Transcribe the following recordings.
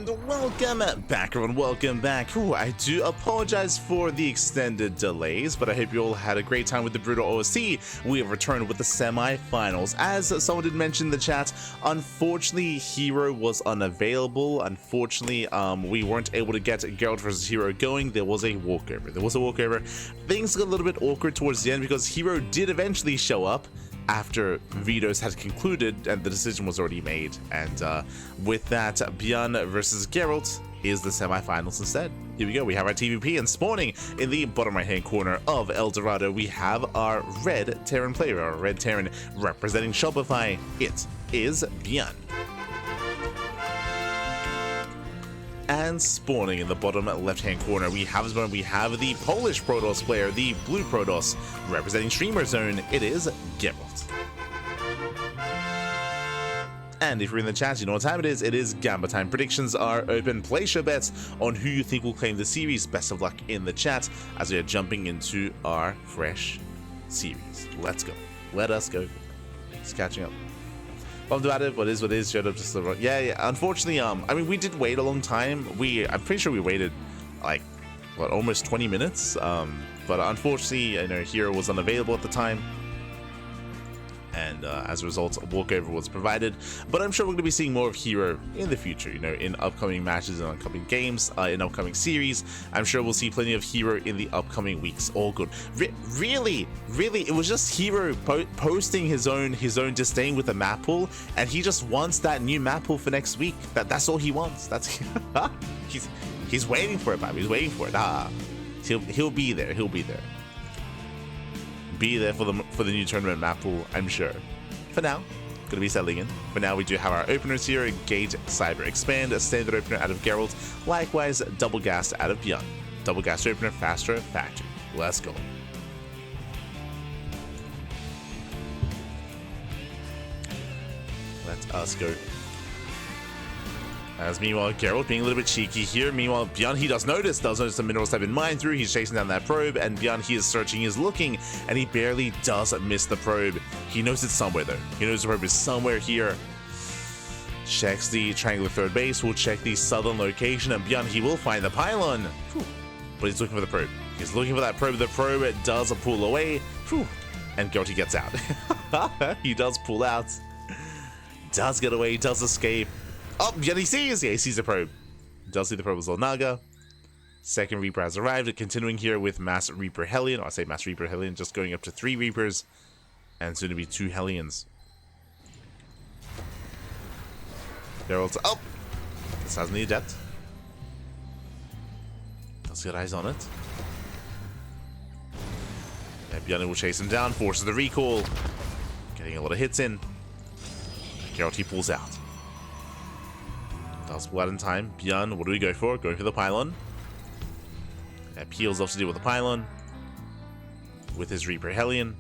And welcome back, everyone. Welcome back. Ooh, I do apologize for the extended delays, but I hope you all had a great time with the Brutal OSC. We have returned with the semi-finals. As someone did mention in the chat, unfortunately, Hero was unavailable. Unfortunately, we weren't able to get Gerald versus Hero going. There was a walkover. Things got a little bit awkward towards the end because Hero did eventually show up after vetoes had concluded and the decision was already made, and with that, ByuN versus Gerald is the semifinals instead. Here we go, we have our TvP, and spawning in the bottom right hand corner of El Dorado, we have our red Terran player, our red Terran representing Shopify. It is ByuN. And spawning in the bottom left-hand corner, we have the Polish Protoss player, the blue Protoss, representing Streamer Zone. It is Gerald. And if you're in the chat, you know what time it is. It is Gamba time. Predictions are open. Place your bets on who you think will claim the series. Best of luck in the chat as we are jumping into our fresh series. Let's go. Let us go. It's catching up. Bummed about it, what is, showed up just the wrong. Yeah, unfortunately, I mean, we did wait a long time. I'm pretty sure we waited, like, what, almost 20 minutes? But unfortunately, you know, Hero was unavailable at the time. And as a result, a walkover was provided. But I'm sure we're going to be seeing more of Hero in the future, you know, in upcoming matches and upcoming games, in upcoming series. I'm sure we'll see plenty of Hero in the upcoming weeks. All good. Really, it was just Hero posting his own disdain with the map pool, and he just wants that new map pool for next week. That's all he wants. That's he's waiting for it, Bob. He's waiting for it. He'll be there. Be there for the new tournament map pool, I'm sure. For now, gonna be settling in. For now, we do have our openers here: Engage, Cyber, Expand, a standard opener out of Gerald, likewise double gas out of ByuN. Double gas opener, faster factory. Let's go. Let us go. As meanwhile, Gerald being a little bit cheeky here. Meanwhile, ByuN, he does notice the minerals have been mined through. He's chasing down that probe, and ByuN, he is searching, he's looking, and he barely does miss the probe. He knows it's somewhere, though. He knows the probe is somewhere here. Checks the triangular third base. We'll check the southern location, and ByuN, he will find the pylon. Whew. But he's looking for the probe. He's looking for that probe. The probe does pull away. Whew. And Gerald, he gets out. He does pull out. Does get away. Does escape. Oh, yeah, he sees the probe. Does see the probe as well. Naga. Second Reaper has arrived. Continuing here with Mass Reaper Hellion. Or I say Mass Reaper Hellion, just going up to 3 Reapers. And soon to be 2 Hellions. Gerald's up. This has the Adept. Does get eyes on it. Yeah, ByuN will chase him down. Forces the recall. Getting a lot of hits in. Gerald, he pulls out. Does pull out in time. ByuN, what do we go for? Going for the pylon. Peels off to deal with the pylon. With his Reaper Hellion.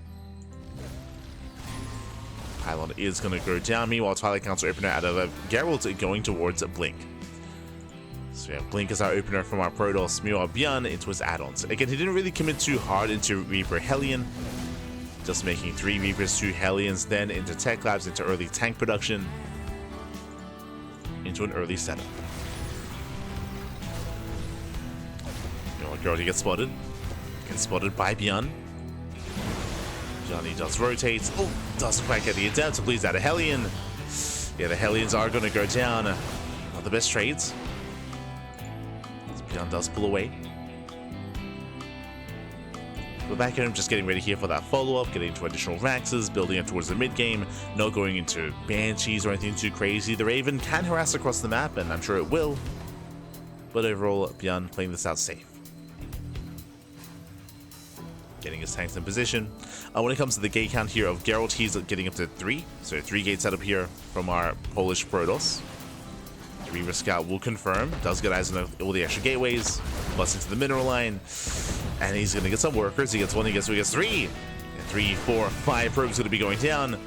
Pylon is going to go down. Meanwhile, Twilight Council opener out of Gerald going towards Blink. So yeah, Blink is our opener from our Protoss. Meanwhile, ByuN into his add-ons. Again, he didn't really commit too hard into Reaper Hellion. Just making 3 Reapers, 2 Hellions, then into Tech Labs, into early tank production. Into an early setup. Gerald, he gets spotted. Gets spotted by ByuN. ByuN, he does rotate. Oh, doesn't quite get the Adept, so please add a Hellion. Yeah, the Hellions are going to go down. Not the best trades. ByuN does pull away. We're back home, just getting ready here for that follow-up, getting into additional Raxes, building up towards the mid-game, not going into Banshees or anything too crazy. The Raven can harass across the map, and I'm sure it will. But overall, ByuN playing this out safe. Getting his tanks in position. When it comes to the gate count here of Gerald, he's getting up to 3. So 3 gates set up here from our Polish Protoss. The Reaver Scout will confirm. Does get eyes on all the extra gateways. Busts into the mineral line. And he's going to get some workers. He gets 1, he gets 2, he gets 3. And 3, 4, 5 probes going to be going down.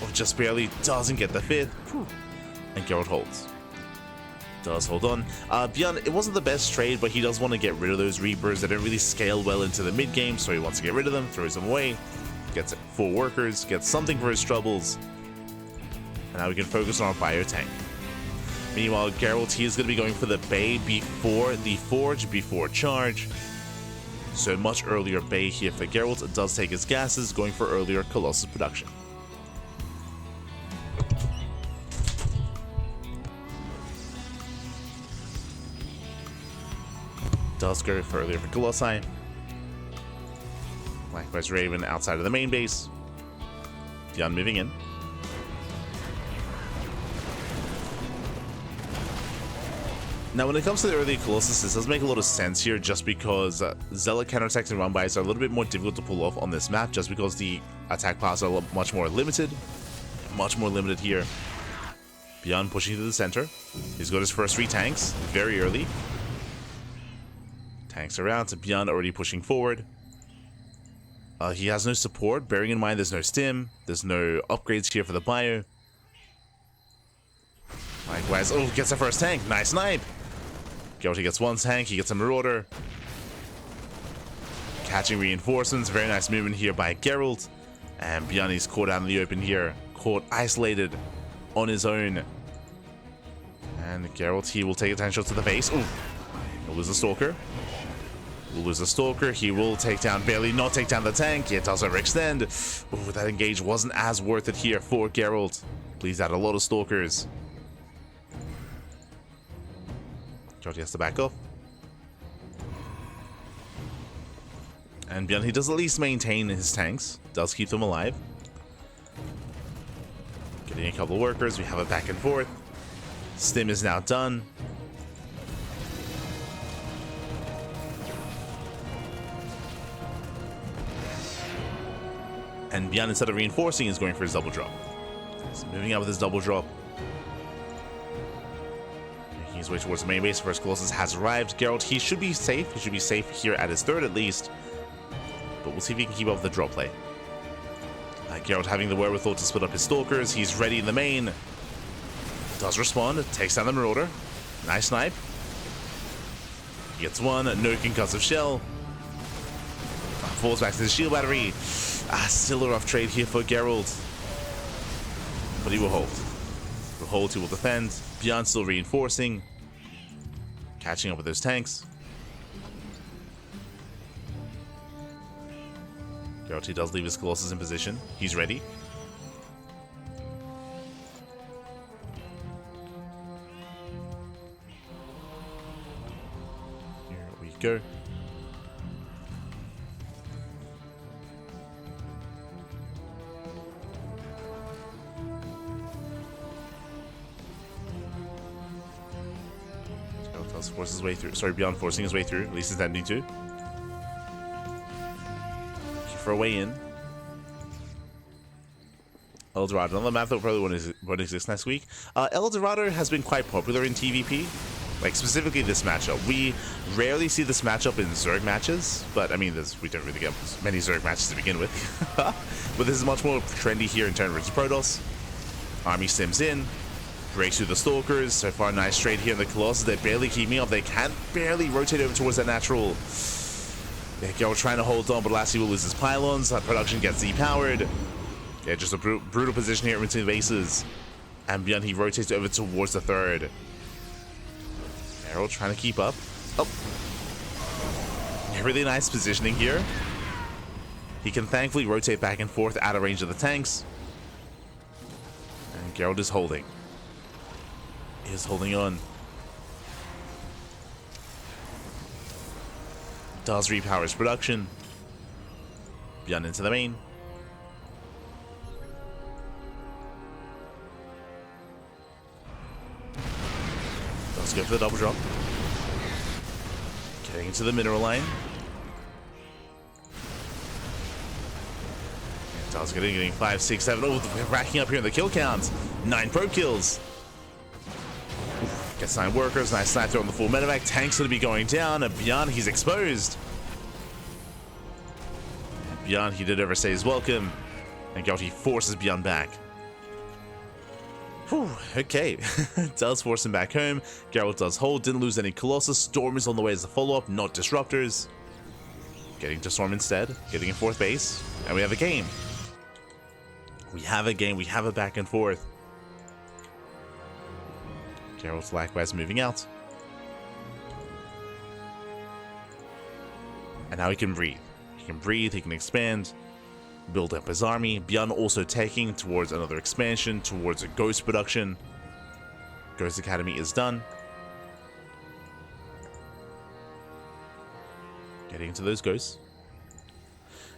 Oh, just barely doesn't get the 5th. Whew. And Gerald holds. Does hold on. ByuN, it wasn't the best trade, but he does want to get rid of those Reapers that didn't really scale well into the mid-game, so he wants to get rid of them, throws them away. Gets 4 workers, gets something for his troubles. And now we can focus on our bio tank. Meanwhile, Gerald, he is going to be going for the Bay before the Forge, before charge. So much earlier Bay here for Gerald. It does take his gases, going for earlier Colossus production. Does go for earlier for Colossi. Likewise, Raven outside of the main base. ByuN moving in. Now, when it comes to the early Colossus, this does make a lot of sense here, just because Zealot counterattacks and run-bys are a little bit more difficult to pull off on this map, just because the attack paths are much more limited. Much more limited here. ByuN pushing to the center. He's got his first 3 tanks very early. Tanks around to ByuN already pushing forward. He has no support, bearing in mind there's no stim, there's no upgrades here for the bio. Likewise, oh, gets the first tank, nice snipe. Gerald, he gets 1 tank, he gets a Marauder. Catching reinforcements, very nice movement here by Gerald. And ByuN is caught out in the open here, caught isolated on his own. And Gerald, he will take a tank shot to the face. Ooh, he'll lose the Stalker. Will lose the Stalker. He will take down, barely not take down the tank. It does overextend. Ooh, that engage wasn't as worth it here for Gerald. Please add a lot of Stalkers. Gerald has to back off. And ByuN, he does at least maintain his tanks. Does keep them alive. Getting a couple of workers. We have a back and forth. Stim is now done. And ByuN, instead of reinforcing, is going for his double drop. So moving out with his double drop. Making his way towards the main base. First Colossus has arrived. Gerald, he should be safe. He should be safe here at his 3rd at least. But we'll see if he can keep up with the drop play. Gerald having the wherewithal to split up his Stalkers. He's ready in the main. Does respond. Takes down the Marauder. Nice snipe. He gets 1. No concussive shell. Falls back to the shield battery. Still a rough trade here for Gerald. But he will hold. He will hold, he will defend. ByuN still reinforcing. Catching up with those tanks. Gerald, he does leave his Colossus in position. He's ready. Here we go. Force his way through. Sorry, ByuN forcing his way through. At least he's intending to. For a way in. El Dorado. Another map that probably won't exist next week. El Dorado has been quite popular in TvP. Like, specifically this matchup. We rarely see this matchup in Zerg matches. But, I mean, we don't really get many Zerg matches to begin with. But this is much more trendy here in turn versus Protoss. Army sims in. Breaks through the Stalkers. So far, nice trade here in the Colossus. They're barely keeping up. They can barely rotate over towards that natural. Yeah, Gerald trying to hold on, but lastly will lose his pylons. Production gets depowered. Yeah, just a brutal position here between the bases. And ByuN, he rotates over towards the 3rd. Gerald trying to keep up. Oh. Yeah, really nice positioning here. He can thankfully rotate back and forth out of range of the tanks. And Gerald is holding. Is holding on. Does repower his production. ByuN into the main. Does go for the double drop. Getting into the mineral line. Does getting 5, 6, 7. Oh, we're racking up here in the kill count. 9 probe kills. Gets 9 workers, nice sniper on the full medevac. Tank's gonna be going down, and ByuN, he's exposed. ByuN, he did overstay his welcome. And Gerald, he forces ByuN back. Whew, okay. Does force him back home. Gerald does hold, didn't lose any Colossus. Storm is on the way as a follow-up, not disruptors. Getting to Storm instead, getting in 4th base. And we have a game. We have a game, we have a back and forth. Gerald's likewise moving out. And now he can breathe. He can breathe, he can expand, build up his army. ByuN also taking towards another expansion, towards a Ghost production. Ghost Academy is done. Getting into those ghosts.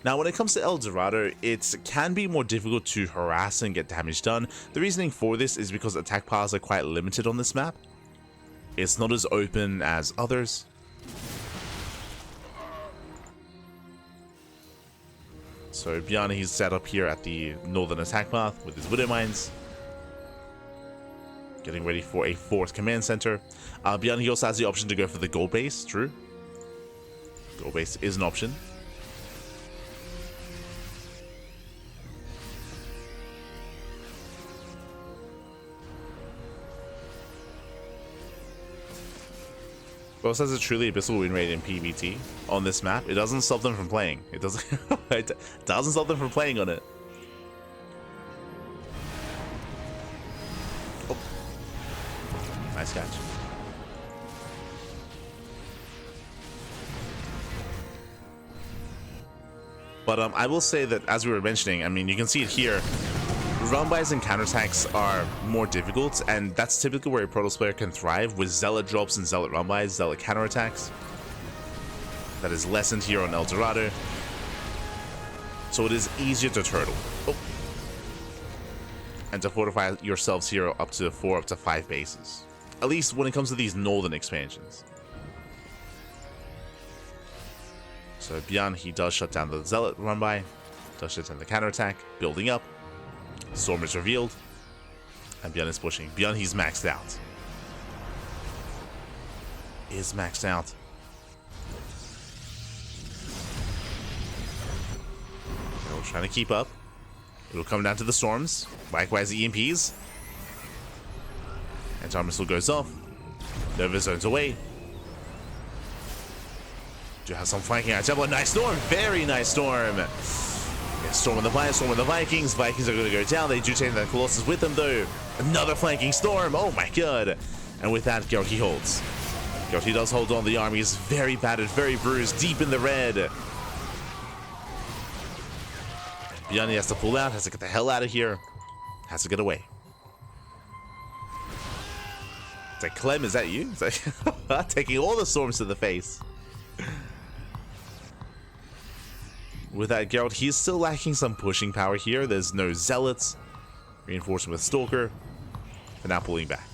Now, when it comes to El Dorado, it can be more difficult to harass and get damage done. The reasoning for this is because attack paths are quite limited on this map. It's not as open as others. So ByuN, he's set up here at the northern attack path with his Widow Mines. Getting ready for a 4th command center. ByuN, he also has the option to go for the gold base, true. Gold base is an option. Both has a truly abyssal win rate in PvT on this map. It doesn't stop them from playing. It doesn't. It doesn't stop them from playing on it. Oh, nice catch. But I will say that, as we were mentioning, I mean, you can see it here. Run-bys and counterattacks are more difficult, and that's typically where a Protoss player can thrive, with Zealot drops and Zealot run-bys, Zealot counterattacks. That is lessened here on El Dorado. So it is easier to turtle. Oh. And to fortify yourselves here up to 4, up to 5 bases. At least when it comes to these northern expansions. So ByuN, he does shut down the Zealot run-by, does shut down the counterattack, building up. Storm is revealed, and ByuN is pushing. ByuN, he's maxed out. Is maxed out. Gerald trying to keep up. It'll come down to the storms. Likewise, the EMPs. Anti-armor missile goes off. Nova zones away. Do have some flanking out. Nice storm. Very nice storm. Storm on the Vikings, Storm on the Vikings. Vikings are going to go down. They do take the Colossus with them, though. Another flanking storm. Oh my god. And with that, Gerald, he holds. Gerald, he does hold on. The army is very battered, very bruised, deep in the red. ByuN, he has to pull out, has to get the hell out of here. Has to get away. It's like, Clem, is that you? It's like taking all the storms to the face. With that, Gerald, he's still lacking some pushing power here. There's no Zealots. Reinforcement with Stalker. For now, pulling back.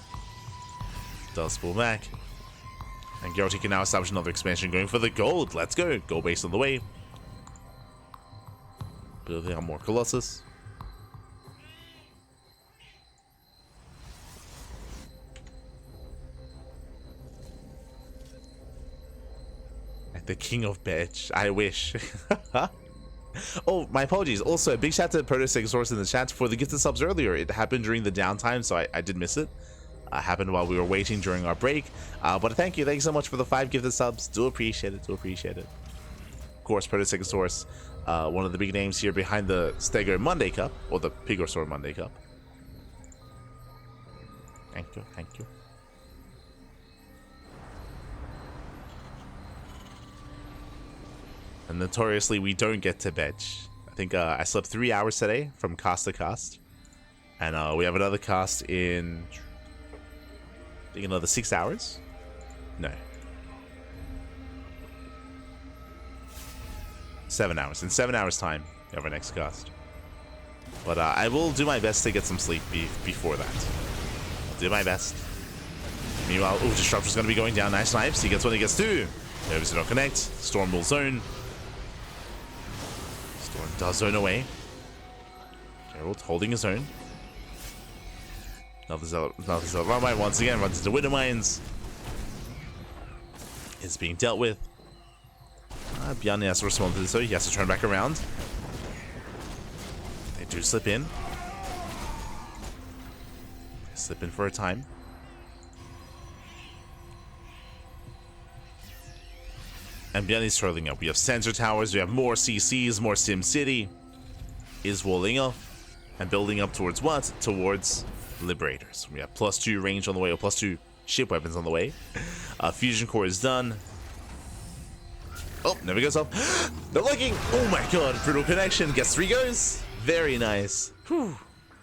Does pull back. And Gerald, he can now establish another expansion going for the gold. Let's go. Gold base on the way. Building up more Colossus. Like the king of bitch. I wish. Oh, my apologies. Also, a big shout out to PiGosaur in the chat for the gifted subs earlier. It happened during the downtime, so I did miss it. Happened while we were waiting during our break. But thank you so much for the 5 gifted subs. Do appreciate it. Do appreciate it. Of course, PiGosaur, one of the big names here behind the StarCraft Monday Cup, or the PiGosaur Monday Cup. Thank you. Thank you. And notoriously, we don't get to bench. I think I slept 3 hours today from cast to cast. And we have another cast in, I think, another 6 hours? No. 7 hours. In 7 hours time, we have our next cast. But I will do my best to get some sleep before that. I'll do my best. Meanwhile, Disruptor's going to be going down. Nice snipes. He gets one, he gets 2. Nervous to not connect. Storm will zone. Storm does zone away. Gerald holding his own. Another Zealot run-by once again. Runs into Widow Mines. Is being dealt with. ByuN has to respond to this, so he has to turn back around. They do slip in. They slip in for a time. And ByuN is trailing up. We have sensor towers, we have more CCs, more Sim City. Is walling up and building up towards what? Towards Liberators. We have +2 range on the way, or +2 ship weapons on the way. Fusion core is done. Oh, never goes up. They're looking. Oh my god, brutal connection. Gets 3 goes. Very nice. Whew.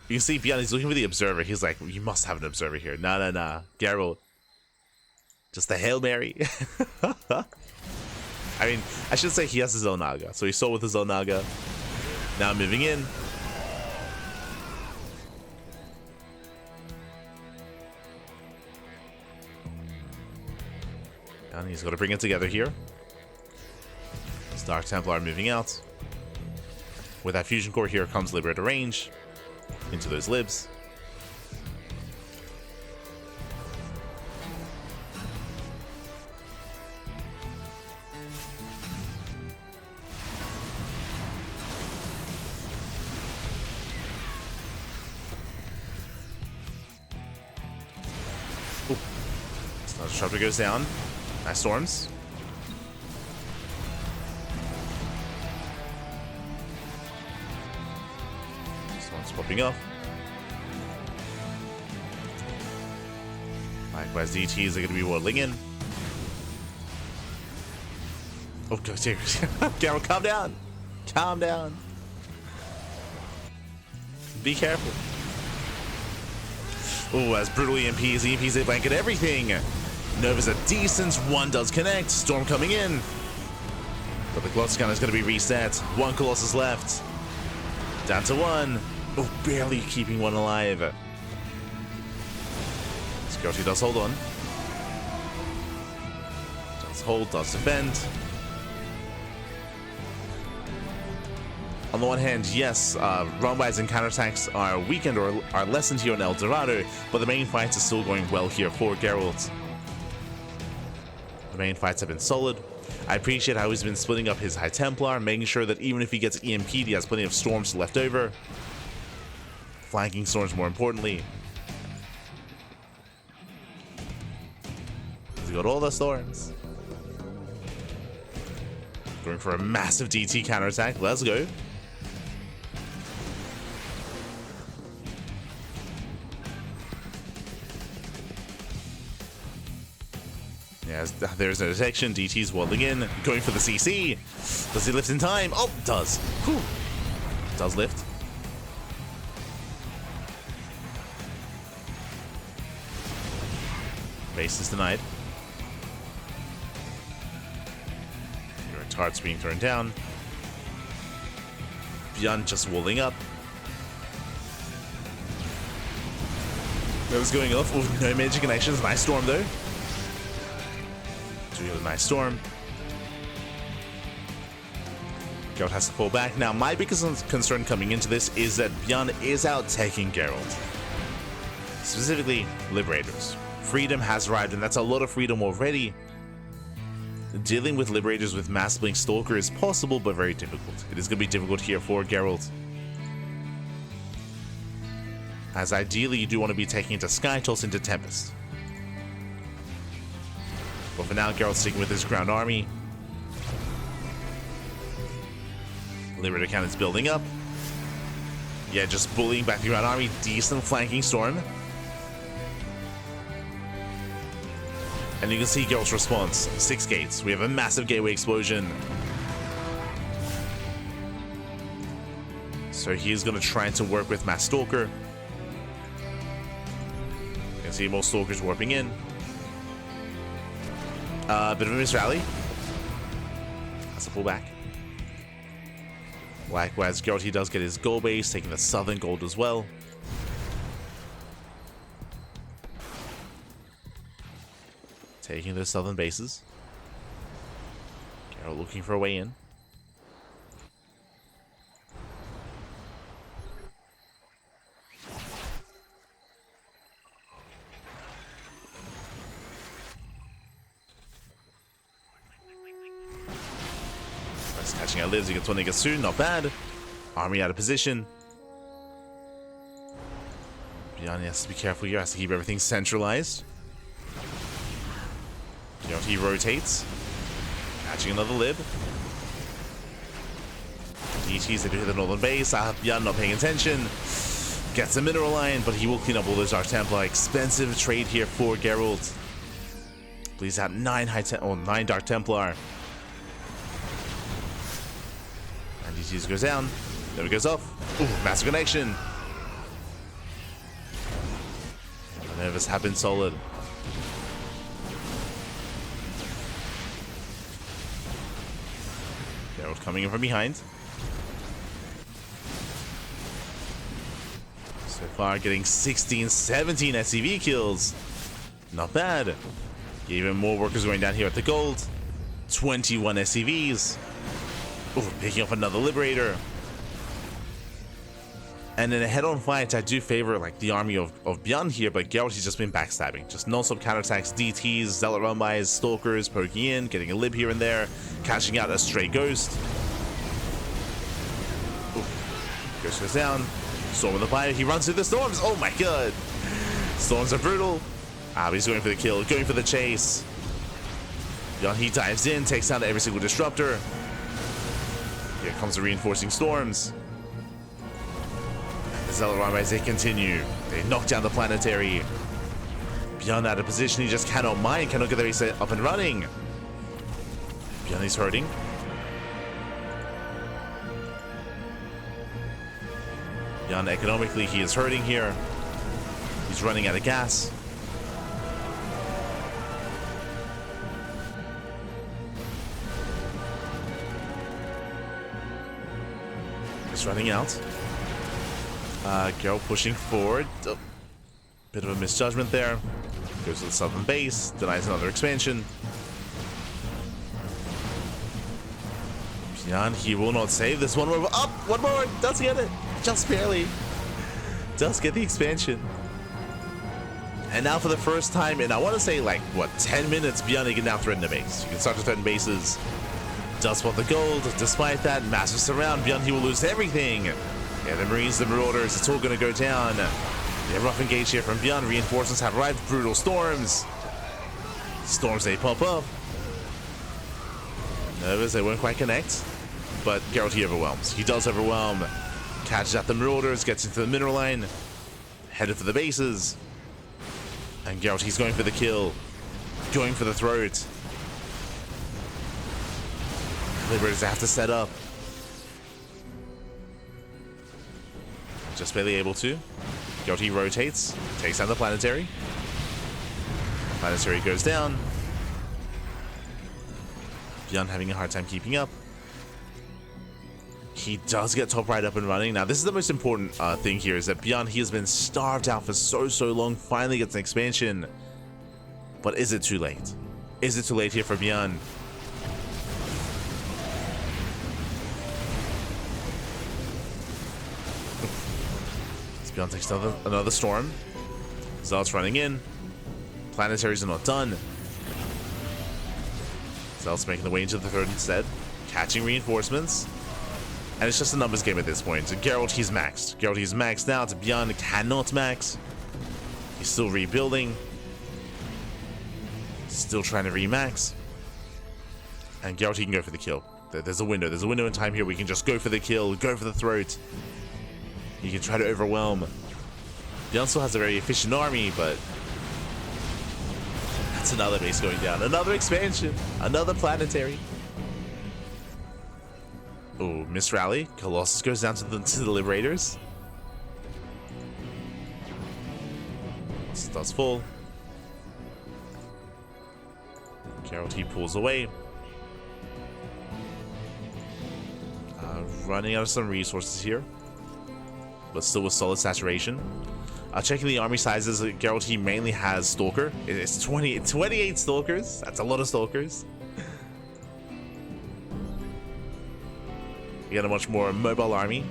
You can see ByuN, he's looking for the observer. He's like, you must have an observer here. Nah. Gerald. Just a Hail Mary. I mean, I should say he has his own Naga. So he saw with his own Naga. Now moving in. And he's got to bring it together here. Dark Templar moving out. With that fusion core here comes Liberator range. Into those libs. Ooh. Star Disruptor goes down. Nice storms. Popping up. Likewise, DTs are going to be waddling in. Oh, go serious. Gerald, calm down. Calm down. Be careful. Oh, as brutal EMPs, they blanket everything. Nova's a decent. One does connect. Storm coming in. But the Colossus gun is going to be reset. 1 Colossus left. Down to 1. Oh, barely keeping 1 alive. Security does hold on. Does hold, does defend. On the one hand, yes, run-bys and counterattacks are weakened or are lessened here on El Dorado, but the main fights are still going well here for Gerald. The main fights have been solid. I appreciate how he's been splitting up his High Templar, making sure that even if he gets EMP'd, he has plenty of storms left over. Flanking storms, more importantly. He's got all the storms. Going for a massive DT counterattack. Let's go. Yes, there's no detection. DT's waddling in. Going for the CC. Does he lift in time? Oh, does. Whew. Does lift. Base is denied. Your turret's being thrown down. ByuN just walling up. That was going off. Ooh, no major connections. Nice storm though. So we have a nice storm. Gerald has to fall back. Now, my biggest concern coming into this is that ByuN is out taking Gerald. Specifically, Liberators. Freedom has arrived, and that's a lot of freedom already. Dealing with Liberators with Mass Blink Stalker is possible, but very difficult. It is going to be difficult here for Gerald. As ideally, you do want to be taking into Sky Toss into Tempest. But for now, Gerald's sticking with his ground army. Liberator cannon's building up. Yeah, just bullying back the ground army. Decent flanking storm. And you can see Gerald's response. 6 gates. We have a massive gateway explosion. So he's going to try to work with Mass Stalker. You can see more Stalkers warping in. Bit of a miss rally. That's a pullback. Likewise, Gerald, he does get his gold base, taking the southern gold as well. Taking those southern bases. Gerald looking for a way in. That's catching our lives. He gets one nigga soon. Not bad. Army out of position. ByuN has to be careful here. Has to keep everything centralized. Gerald, he rotates. Catching another lib. DTs, they do hit the northern base. ByuN not paying attention. Gets a mineral line, but he will clean up all those Dark Templar. Expensive trade here for Gerald. Please out 9 Dark Templar. And DTs goes down. Never goes off. Ooh, massive connection. The nervous have been solid. Gerald coming in from behind. So far getting 16, 17 SCV kills. Not bad. Even more workers going down here at the gold. 21 SCVs. Ooh, picking up another Liberator. And in a head-on fight, I do favor like the army of ByuN here, but Gerald, he's just been backstabbing. Just non-stop counterattacks, DTs, Zealot run-bys, Stalkers, poking in, getting a Lib here and there, catching out a stray Ghost. Ooh. Ghost goes down. Storm with the fire, he runs through the storms. Oh my god. Storms are brutal. But he's going for the kill, going for the chase. ByuN, he dives in, takes down every single disruptor. Here comes the reinforcing storms. The Zealot run-bys, they continue. They knock down the planetary. ByuN out of position, he just cannot mine, cannot get the base up and running. ByuN is hurting. ByuN economically, he is hurting here. He's running out of gas. He's running out. Gerald pushing forward. Oh, bit of a misjudgment there. Goes to the southern base, denies another expansion. ByuN, he will not save this one more. Up, one more, does get it, just barely. Does get the expansion. And now for the first time in, I want to say like, what, 10 minutes, ByuN, he can now threaten the base. You can start to threaten bases. Does spot the gold. Despite that, massive surround. ByuN, he will lose everything. Yeah, the Marines, the Marauders, it's all going to go down. Yeah, rough engage here from ByuN. Reinforcements have arrived. Brutal storms. Storms, they pop up. Nervous, they won't quite connect. But Gerald, he overwhelms. He does overwhelm. Catches at the Marauders, gets into the mineral line. Headed for the bases. And Gerald, he's going for the kill. Going for the throat. Liberators have to set up. Just barely able to. Gerald, he rotates. Takes down the planetary. Planetary goes down. ByuN having a hard time keeping up. He does get top right up and running. Now, this is the most important thing here, is that ByuN, he has been starved out for so long. Finally gets an expansion. But is it too late? Is it too late here for ByuN? ByuN takes another storm. Zealot's running in. Planetaries are not done. Zealot's making the way into the third instead. Catching reinforcements. And it's just a numbers game at this point. So Gerald, he's maxed. Gerald, he's maxed now. ByuN cannot max. He's still rebuilding. Still trying to remax. And Gerald, he can go for the kill. There's a window. There's a window in time here. We can just go for the kill. Go for the throat. He can try to overwhelm. ByuN still has a very efficient army, but that's another base going down. Another expansion. Another planetary. Oh, miss rally. Colossus goes down to the Liberators. Starts full. Gerald, he pulls away. Running out of some resources here, but still with solid saturation. Checking the army sizes, Gerald, he mainly has Stalker. It's 28 Stalkers. That's a lot of Stalkers. You get a much more mobile army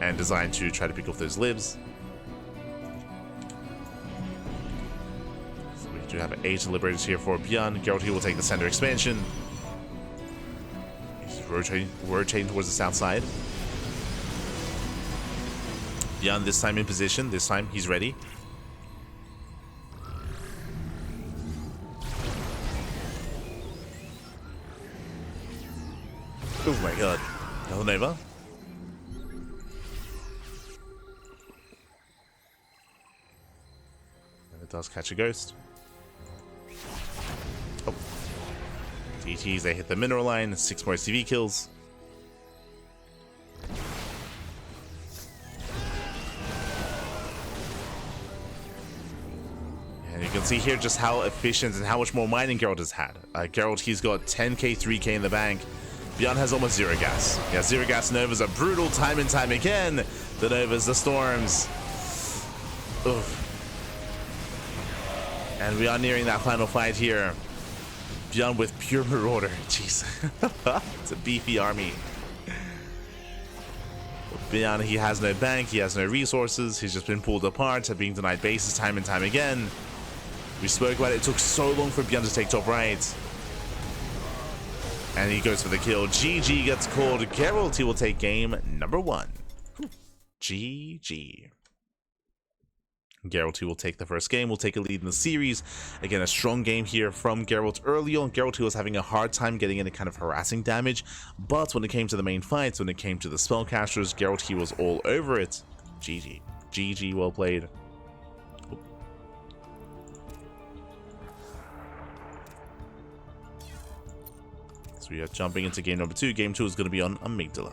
and designed to try to pick off those libs. So we do have 8 Liberators here for ByuN. Gerald, he will take the center expansion. He's rotating towards the south side. ByuN this time in position. This time he's ready. Oh my god. Nova. does catch a ghost. Oh. DTs, they hit the mineral line. 6 more CV kills. And you can see here just how efficient and how much more mining Gerald has had. Gerald, he's got 10k, 3k in the bank. ByuN has almost 0 gas. Yeah, 0 gas Novas are brutal time and time again. The Novas, the Storms. Oof. And we are nearing that final fight here. ByuN with pure Marauder. Jeez. It's a beefy army. ByuN, he has no bank, he has no resources, he's just been pulled apart, being denied bases time and time again. We spoke about it, it took so long for ByuN to take top right. And he goes for the kill. GG gets called. Gerald, he will take game number 1. GG. Gerald, he will take the first game, will take a lead in the series. Again, a strong game here from Gerald early on. Gerald, he was having a hard time getting any kind of harassing damage, but when it came to the main fights, when it came to the spellcasters, Gerald, he was all over it. GG. GG, well played. So we are jumping into game number 2. Game 2 is going to be on Amygdala.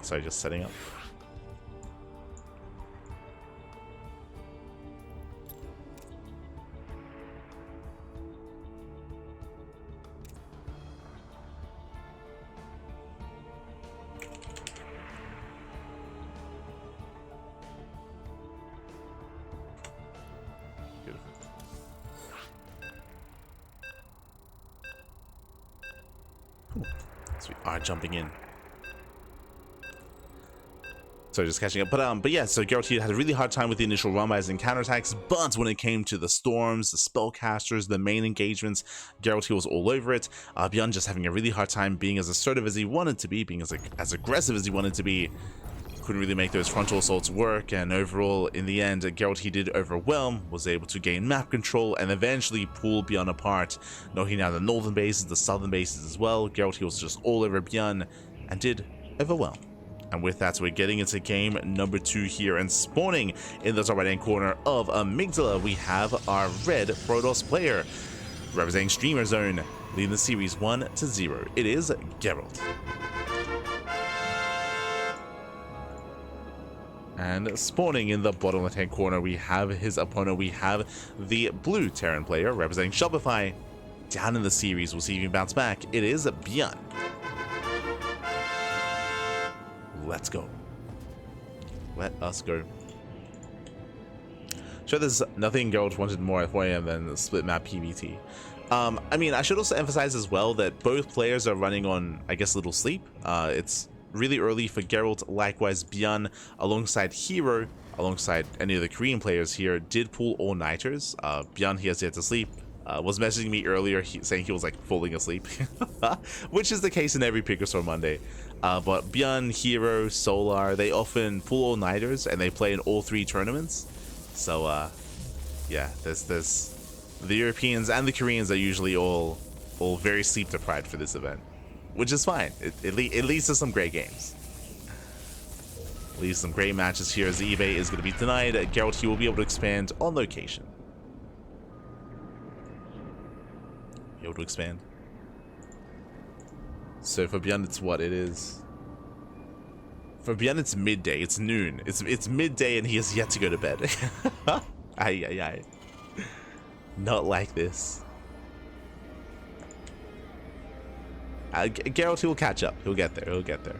Sorry, just setting up. Beautiful. So we are jumping in. So just catching up, but yeah, so Gerald had a really hard time with the initial run bys and counterattacks, but when it came to the storms, the spellcasters, the main engagements, Gerald, he was all over it. ByuN just having a really hard time being as assertive as he wanted to be, being as aggressive as he wanted to be. Couldn't really make those frontal assaults work, and overall, in the end, Gerald, he did overwhelm, was able to gain map control, and eventually pull ByuN apart, knocking down the northern bases, the southern bases as well. Gerald, he was just all over ByuN, and did overwhelm. And with that, we're getting into game number 2 here, and spawning in the top right hand corner of Amygdala, we have our red Protoss player, representing Streamer Zone, leading the series 1-0. It is Gerald. And spawning in the bottom left hand corner, we have his opponent. We have the blue Terran player, representing Shopify. Down in the series, we'll see if he can bounce back. It is ByuN. Let's go. Let us go. Sure, there's nothing Gerald wanted more at 4 AM than the split map PvT. I mean, I should also emphasize as well that both players are running on, I guess, little sleep. It's really early for Gerald. Likewise, ByuN, alongside Hero, alongside any of the Korean players here, did pull all-nighters. ByuN, he has yet to sleep. Was messaging me earlier saying he was like falling asleep, which is the case in every PiGosaur Monday. But ByuN, Hero, Solar, they often pull all-nighters and they play in all 3 tournaments. So yeah, there's the Europeans and the Koreans are usually all very sleep deprived for this event, which is fine. It leads to some great games. Leads to some great matches here as the eBay is going to be denied. Gerald, he will be able to expand on location. Able to expand. So for ByuN, it's what it is. For ByuN, it's midday. It's noon. It's midday, and he has yet to go to bed. Ay. Not like this. Gerald, he will catch up. He'll get there. He'll get there.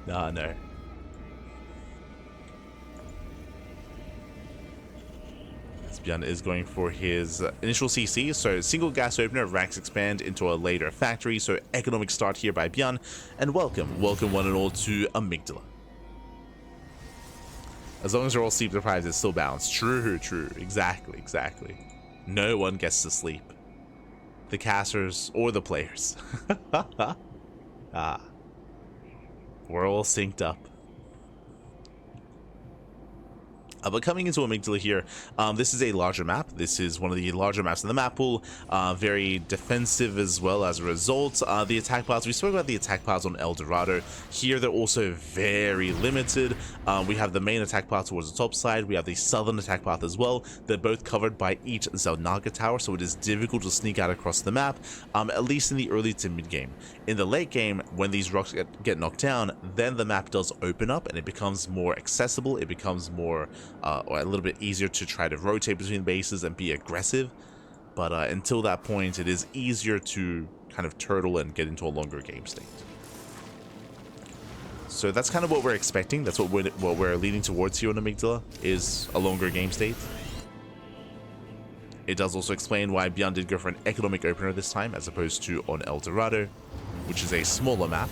No. ByuN is going for his initial CC, so single gas opener, racks expand into a later factory, so economic start here by ByuN, and welcome one and all to Amygdala. As long as you're all sleep deprived, it's still balanced. True, exactly. No one gets to sleep. The casters or the players. We're all synced up. But coming into Amygdala here, this is a larger map. This is one of the larger maps in the map pool. Very defensive as well as a result. The attack paths, we spoke about the attack paths on El Dorado. Here they're also very limited. We have the main attack path towards the top side. We have the southern attack path as well. They're both covered by each Zelnaga tower, so it is difficult to sneak out across the map, at least in the early to mid game. In the late game, when these rocks get knocked down, then the map does open up and it becomes more accessible. It becomes more or a little bit easier to try to rotate between bases and be aggressive, but until that point it is easier to kind of turtle and get into a longer game state. So that's kind of what we're expecting. That's what we're leading towards here on Amygdala, is a longer game state. It does also explain why ByuN did go for an economic opener this time as opposed to on El Dorado, which is a smaller map.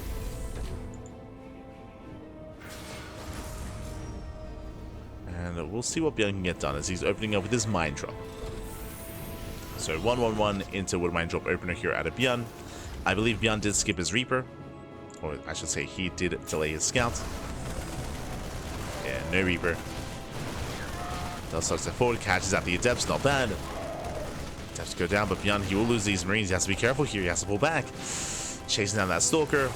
And we'll see what ByuN can get done as he's opening up with his Mine Drop. So 1-1-1 into Wood Mine Drop opener here out of ByuN. I believe ByuN did skip his Reaper. Or I should say he did delay his Scout. Yeah, no Reaper. Does start step forward, catches out the Adepts, not bad. Adepts go down, but ByuN, he will lose these Marines. He has to be careful here, he has to pull back. Chasing down that Stalker.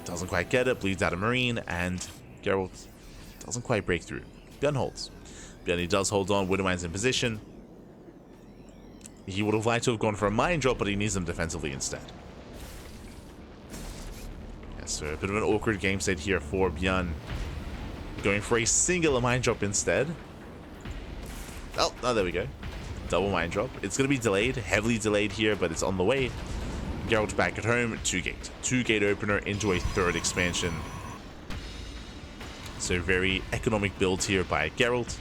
Doesn't quite get it, bleeds out a Marine, and Gerald doesn't quite break through. ByuN holds. ByuN, he does hold on. Widowmine's in position. He would have liked to have gone for a Mine Drop, but he needs them defensively instead. Yeah, so a bit of an awkward game state here for ByuN. Going for a single Mine Drop instead. Oh, there we go. Double Mine Drop. It's going to be delayed, heavily delayed here, but it's on the way. Gerald back at home, 2-gate. 2-gate opener into a third expansion. So very economic build here by Gerald.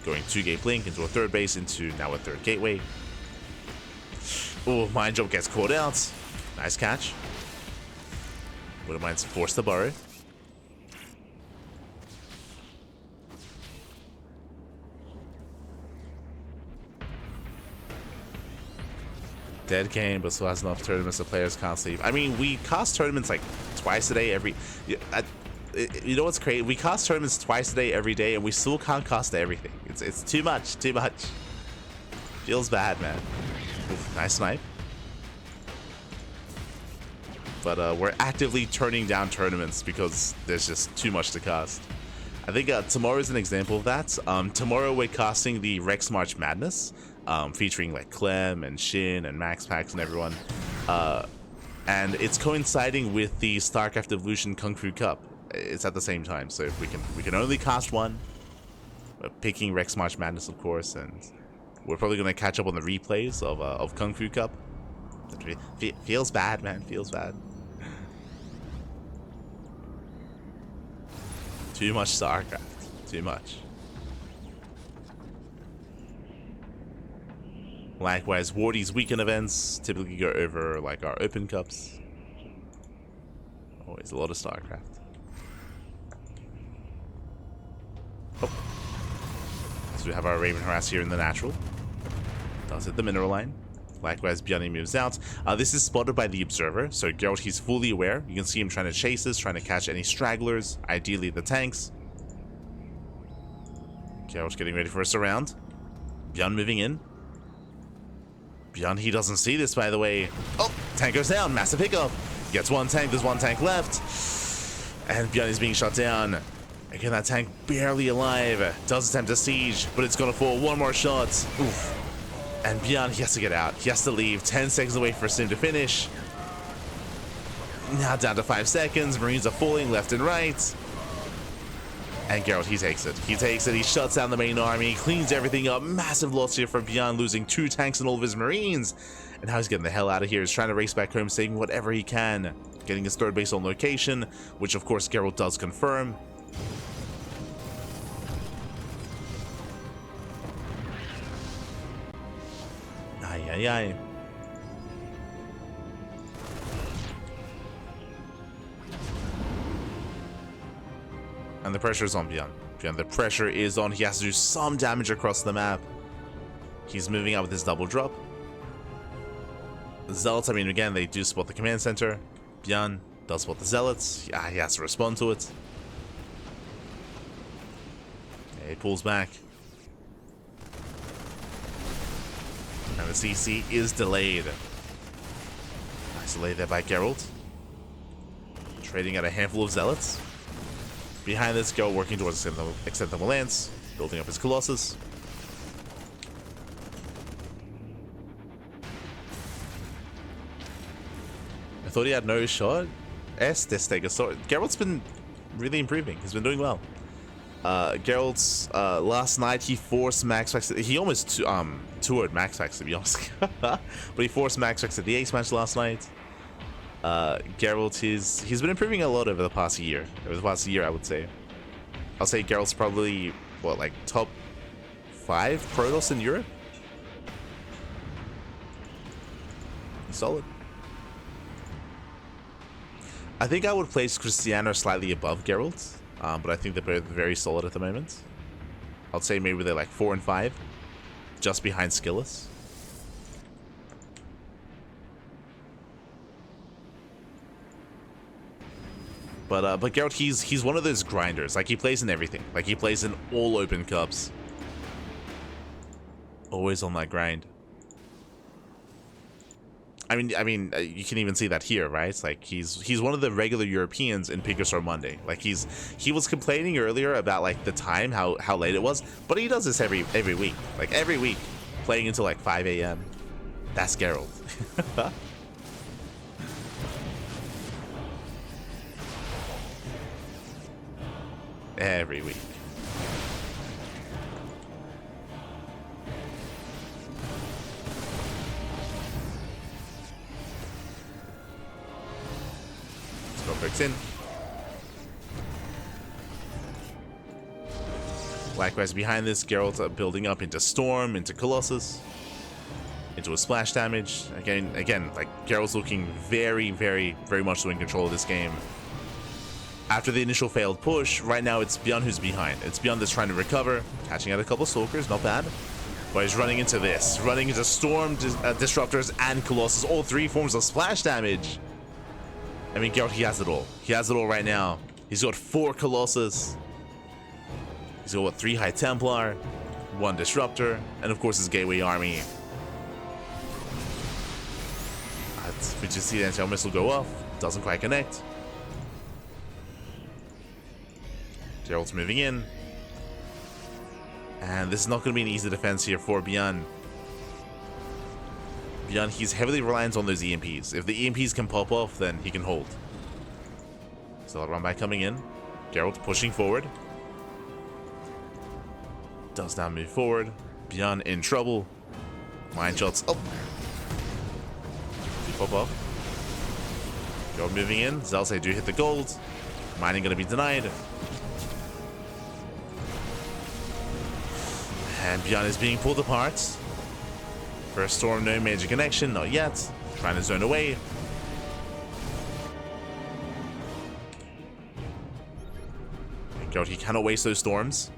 Going 2-gate blink into a third base, into now a third gateway. Oh, Mine Drop gets caught out. Nice catch. Widowmine's forced to burrow. Dead game, but still has enough tournaments the players can't sleep. I mean, we cast tournaments like twice a day every... You know what's crazy? We cast tournaments twice a day every day, and we still can't cast everything. It's too much, too much. Feels bad, man. Oof, nice snipe. But we're actively turning down tournaments because there's just too much to cast. I think tomorrow is an example of that. Tomorrow we're casting the Rex March Madness, featuring like Clem and Shin and Max Pax and everyone. And it's coinciding with the StarCraft Evolution Kung Fu Cup. It's at the same time, so if we can only cast one. We're picking Rex March Madness, of course, and we're probably going to catch up on the replays of Kung Fu Cup. Feels bad, man. Feels bad. Too much StarCraft. Too much. Likewise, Wardy's weekend events typically go over like our Open Cups. Always a lot of StarCraft. Oh. So we have our Raven Harass here in the natural. Does hit the mineral line. Likewise, ByuN moves out. This is spotted by the Observer, so Gerald, he's fully aware. You can see him trying to chase this, trying to catch any stragglers, ideally the tanks. Gerald's getting ready for a surround. ByuN moving in. ByuN, he doesn't see this, by the way. Oh, tank goes down. Massive pickup. Gets one tank. There's one tank left. And ByuN is being shot down. Again, that tank barely alive. Does attempt a siege, but it's going to fall. One more shot. Oof. And ByuN, he has to get out. He has to leave. 10 seconds away for Sim to finish. Now down to 5 seconds. Marines are falling left and right. And Gerald, he takes it. He takes it. He shuts down the main army. He cleans everything up. Massive loss here for ByuN, losing 2 tanks and all of his Marines. And now he's getting the hell out of here. He's trying to race back home, saving whatever he can. Getting his third base on location, which of course Gerald does confirm. Ay, ay, ay. And the pressure is on ByuN. The pressure is on. He has to do some damage across the map. He's moving out with his double drop. The Zealots, I mean, again, they do spot the command center. ByuN does spot the Zealots. Yeah, he has to respond to it. He pulls back. And the CC is delayed. Nice delay there by Gerald. Trading at a handful of zealots. Behind this, Gerald working towards Extendable Lance, building up his Colossus. I thought he had no shot. Stegosaur. Gerald's been really improving. He's been doing well. Gerald's last night he forced Max Rex. He almost toured Max Rex, to be honest. But he forced Max Rex at the Ace match last night. Gerald, he's been improving a lot over the past year. I would say. I'll say Gerald's probably what, like top 5 Protoss in Europe. He's solid. I think I would place Cristiano slightly above Gerald, but I think they're both very solid at the moment. I'd say maybe they're like 4 and 5, just behind Skilless. But Gerald, he's one of those grinders. Like, he plays in everything. Like, he plays in all open cups. Always on that grind. I mean, you can even see that here, right? Like, he's one of the regular Europeans in PiGosaur Monday. Like, he was complaining earlier about like the time, how late it was, but he does this every week. Like, every week, playing until like 5 a.m. That's Gerald. Every week. Breaks in. Likewise, behind this, Gerald's building up into Storm, into Colossus, into a splash damage. Again, like, Gerald's looking very much so in control of this game. After the initial failed push, right now it's ByuN who's behind. It's ByuN that's trying to recover, catching out a couple of Stalkers, not bad. But he's running into this, running into Storm, Disruptors, and Colossus, all 3 forms of splash damage. I mean, Gerald, he has it all. He has it all right now. He's got 4 Colossus. He's got, what, 3 High Templar, 1 Disruptor, and of course his Gateway Army. We just see the anti missile go off. Doesn't quite connect. Gerald's moving in. And this is not going to be an easy defense here for ByuN. ByuN, he's heavily reliant on those EMPs. If the EMPs can pop off, then he can hold. So run back coming in. Gerald pushing forward. Does now move forward. ByuN in trouble. Mine shots. Oh! Do pop off. Gerald moving in. Zelse do hit the gold. Mining going to be denied. And ByuN is being pulled apart. First Storm, no major connection, not yet. Trying to zone away. God, he cannot waste those Storms.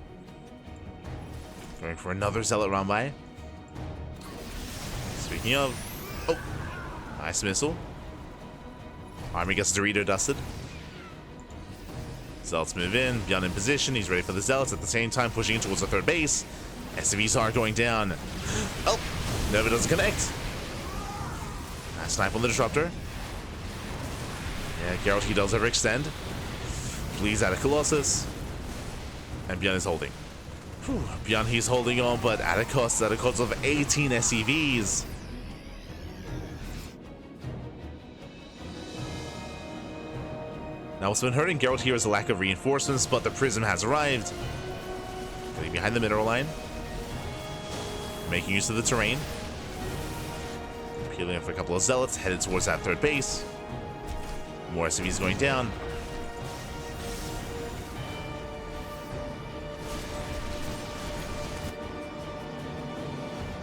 Going for another Zealot round by. Speaking of... Oh! Nice missile. Army gets Dorito dusted. Zealots move in. ByuN in position. He's ready for the Zealots. At the same time, pushing in towards the 3rd base. SCVs are going down. Oh! Nova doesn't connect. Nice snipe on the Disruptor. Yeah, Gerald, he does overextend. Bleeds out of Colossus. And ByuN is holding. Whew. ByuN, he's holding on, but at a cost of 18 SCVs. Now, what's been hurting Gerald here is a lack of reinforcements, but the Prism has arrived. Getting behind the mineral line. Making use of the terrain. Peeling up for a couple of Zealots, headed towards that 3rd base. More SCVs going down.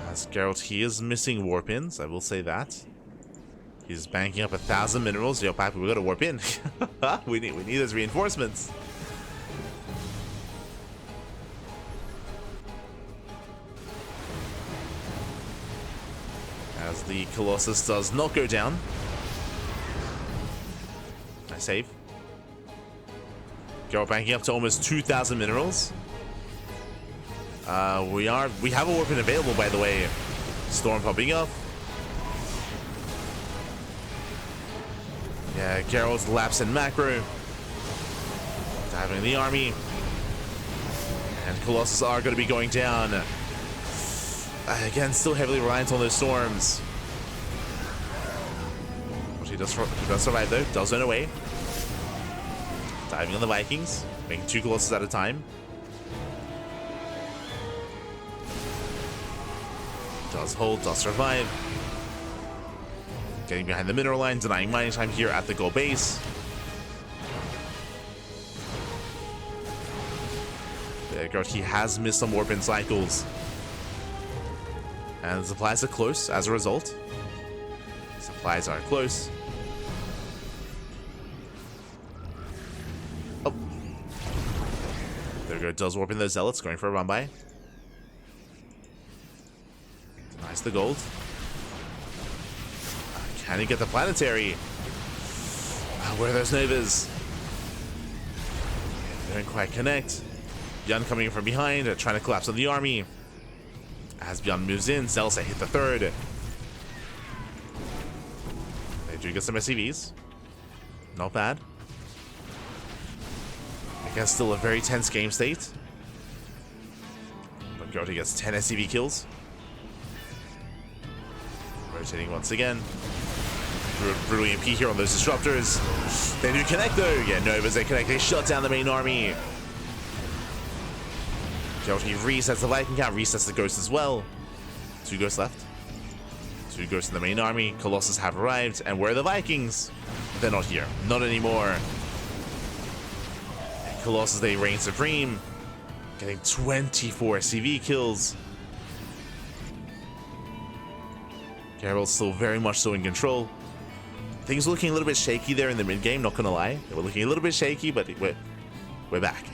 As Gerald, he is missing warp ins, I will say that. He's banking up 1,000 minerals. Yo, Pappy, we gotta warp in. we need those reinforcements. As the Colossus does not go down. Nice save. Gerald banking up to almost 2,000 minerals. We have a weapon available, by the way. Storm popping up. Yeah, Gerald's lapse in macro. Diving in the army. And Colossus are going to be going down. Again, still heavily reliant on those storms. But he does survive though, does run away. Diving on the Vikings, making 2 Colossus at a time. Does hold, does survive. Getting behind the mineral line, denying mining time here at the goal base. There you go, he has missed some warp-in cycles. And the supplies are close as a result. Supplies are close. Oh. There we go, does warp in those zealots, going for a run by. Nice the gold. Can he get the planetary? Where are those Novas? They don't quite connect. ByuN coming in from behind, trying to collapse on the army. As ByuN moves in, Zelsa hit the 3rd. They do get some SCVs. Not bad. I guess still a very tense game state. But Gerald gets 10 SCV kills. Rotating once again. Brutal EMP here on those disruptors. They do connect though. Yeah, Novas, they connect. They shut down the main army. Gerald, he resets the Viking count, resets the Ghost as well. 2 Ghosts left. 2 Ghosts in the main army. Colossus have arrived. And where are the Vikings? They're not here. Not anymore. And Colossus, they reign supreme. Getting 24 CV kills. Gerald still very much so in control. Things looking a little bit shaky there in the mid game, not gonna lie. They were looking a little bit shaky, but we're back.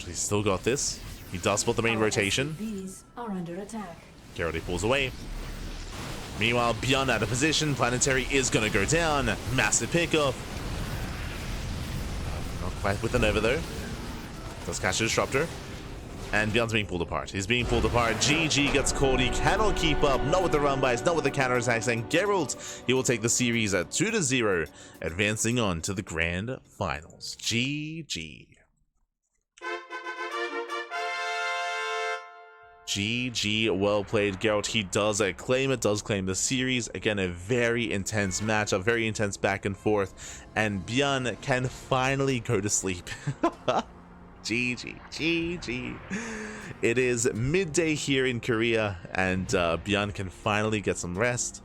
He's still got this. He does spot the main rotation. These are under attack. Gerald pulls away. Meanwhile, ByuN out of position. Planetary is gonna go down. Massive pickup. Not quite with the Nova though. Does catch a disruptor. And ByuN's being pulled apart. He's being pulled apart. GG gets caught. He cannot keep up. Not with the run bys, not with the counterattacks. And Gerald, he will take the series at 2-0, advancing on to the grand finals. GG. GG, well played, Gerald. He does claim it, does claim the series. Again, a very intense matchup, very intense back and forth. And ByuN can finally go to sleep. GG, GG. It is midday here in Korea, and ByuN can finally get some rest.